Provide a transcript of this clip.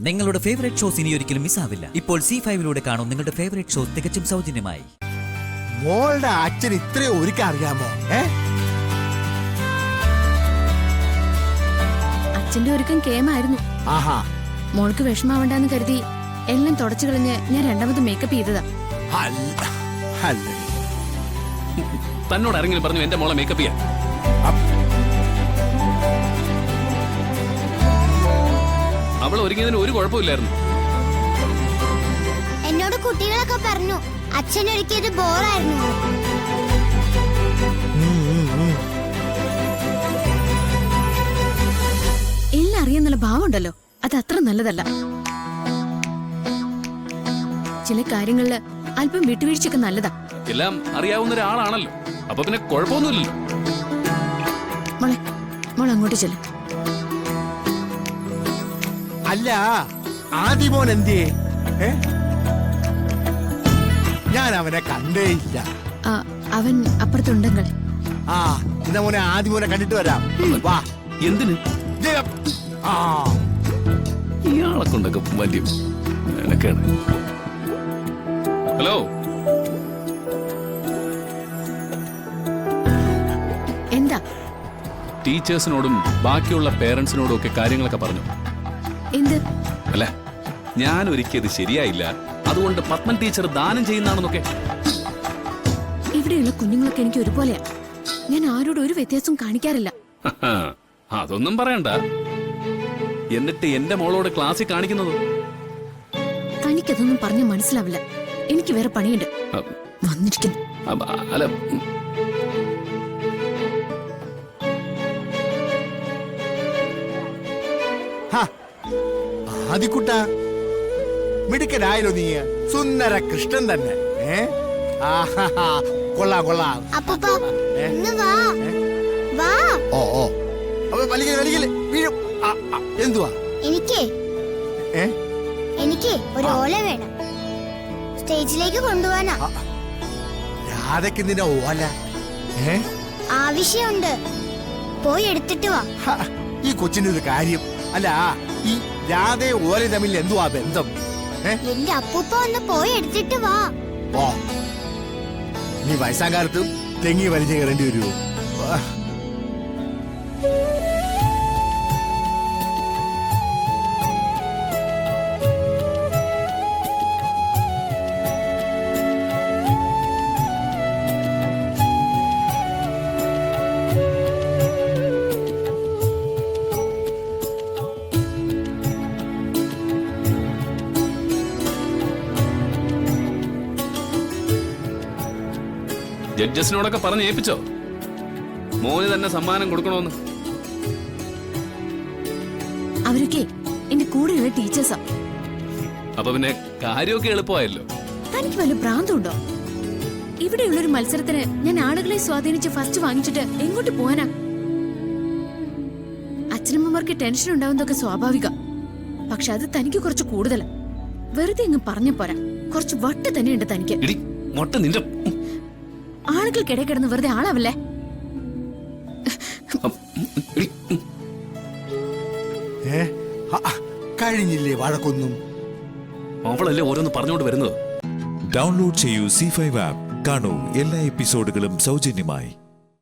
നിങ്ങളുടെ favourite shows ഇനി ഒരിക്കലും മിസ്സാവില്ല. ഇപ്പോൾ C5 കാണും നിങ്ങളുടെ ഫേവറേറ്റ് ഷോസ് തികച്ചും സൗജന്യമായി. മോളുടെ അച്ഛൻ ഇത്രയും ഒരുക്കം അറിയാമോ? അച്ഛന്റെ ഒരുക്കം കേമായിരുന്നു. ആഹാ, മോൾക്ക് വിഷമാവണ്ടെന്ന് കരുതി എല്ലാം തുടച്ചു കളഞ്ഞ് ഞാൻ രണ്ടാമത് മേക്കപ്പ് ചെയ്തതാ. തന്നോട് ആരെങ്കിലും പറഞ്ഞു എന്റെ മോളെ മേക്കപ്പ് ചെയ്യാൻ? അവൾ ഒരുങ്ങിയതിന് ഒരു കുഴപ്പമില്ലായിരുന്നു. എന്നോട് കുട്ടികളൊക്കെ പറഞ്ഞു അച്ഛൻ ഒരുക്കിയത് ബോറായിരുന്നു. എല്ലാം അറിയാന്നുള്ള ഭാവമുണ്ടല്ലോ, അത് അത്ര നല്ലതല്ല. ചില കാര്യങ്ങളില് അല്പം വിട്ടുവീഴ്ചയൊക്കെ നല്ലതാ. എല്ലാം അറിയാവുന്ന ഒരാളാണല്ലോ, അപ്പൊ പിന്നെ കുഴപ്പമൊന്നുമില്ലല്ലോ. മോൾ അങ്ങോട്ട് ചെല്ല. അല്ല, ആദിമോൻ എന്തിയേ? ഞാൻ അവനെ കണ്ടേയില്ല. അവൻ അപ്പുറത്തുണ്ടെങ്കിൽ. ആ, ഇന്ന മോനെ ആദിമോനെ കണ്ടിട്ട് വരാം. വാ. എന്തിന്? ഇയാളെ കൊണ്ടൊക്കെ വലിയ മെനക്കേട്. ഹലോ, എന്താ? ടീച്ചേഴ്സിനോടും ബാക്കിയുള്ള പേരൻസിനോടും ഒക്കെ കാര്യങ്ങളൊക്കെ പറഞ്ഞു. എന്ത്? അല്ല, ഞാൻ ഒരുക്കിയത് ശരിയായില്ല, അതുകൊണ്ട് പത്മൻ ടീച്ചർ ദാനം ചെയ്യുന്നതാണെന്നൊക്കെ. ഇവിടെയുള്ള കുഞ്ഞുങ്ങളൊക്കെ എനിക്ക് ഒരുപോലെയാ. ഞാൻ ആരോടും ഒരു വ്യത്യാസവും കാണിക്കാറില്ല. അതൊന്നും പറയണ്ട. എന്നിട്ട് എന്റെ മോളോട് ക്ലാസ്സിൽ കാണിക്കുന്നത്? തനിക്കതൊന്നും പറഞ്ഞ മനസ്സിലാവില്ല. എനിക്ക് വേറെ പണിയുണ്ട്. വന്നിരിക്കുന്നു. അല്ല, ആദിക്കുട്ട, മിടുക്കനായാലോ നീ. സുന്ദര കൃഷ്ണൻ തന്നെ. കൊള്ളാം കൊള്ളാം. എന്തുവാ? എനിക്ക് ഒരു ഓല വേണം, സ്റ്റേജിലേക്ക് കൊണ്ടുപോവാനാ. രാധയ്ക്ക് നിന്നെ ഓല ആവശ്യമുണ്ട്, പോയി എടുത്തിട്ട് വാ. ഈ കൊച്ചിന്റെ ഒരു കാര്യം. അല്ല, ഈ രാധയും ഓല തമ്മിൽ എന്തുവാ ബന്ധം? എന്റെ അപ്പൂപ്പ ഒന്ന് പോയി എടുത്തിട്ട് വാ. നീ വയസ്സാകാലത്തും തെങ്ങി വലിച്ചു കയറേണ്ടി വരുമോ? ജഡ്ജസിനോടൊക്കെ പറഞ്ഞ് ഏൽപ്പിച്ചോ മോന് തന്നെ സമ്മാനം കൊടുക്കണോന്ന്? അവരൊക്കെ എന്റെ കൂടെയുള്ള ടീച്ചേഴ്സാ. അപ്പൊ പിന്നെ കാര്യമൊക്കെ എളുപ്പമായല്ലോ. തനിക്ക് വല്ല ഭ്രാന്തുണ്ടോ? ഇവിടെയുള്ളൊരു മത്സരത്തിന് ഞാൻ ആളുകളെ സ്വാധീനിച്ച് ഫസ്റ്റ് വാങ്ങിച്ചിട്ട് എങ്ങോട്ട് പോവാനാ? അച്ഛനമ്മമാർക്ക് ടെൻഷൻ ഉണ്ടാവുന്നതൊക്കെ സ്വാഭാവിക. പക്ഷെ അത് തനിക്ക് കുറച്ച് കൂടുതലാ. വെറുതെ അങ്ങ് പറഞ്ഞ പോരാ, കുറച്ച് വട്ട് തന്നെയുണ്ട് തനിക്ക്. ആളുകൾക്കിടെ കിടന്ന് വെറുതെ ആളാവല്ലേ. കഴിഞ്ഞില്ലേ വഴക്കൊന്നും? അവളല്ലേ ഓരോന്ന് പറഞ്ഞോണ്ട് വരുന്നത്. ഡൗൺലോഡ് ചെയ്യൂ C5 ആപ്പ്. കാണൂ എല്ലാ എപ്പിസോഡുകളും സൗജന്യമായി.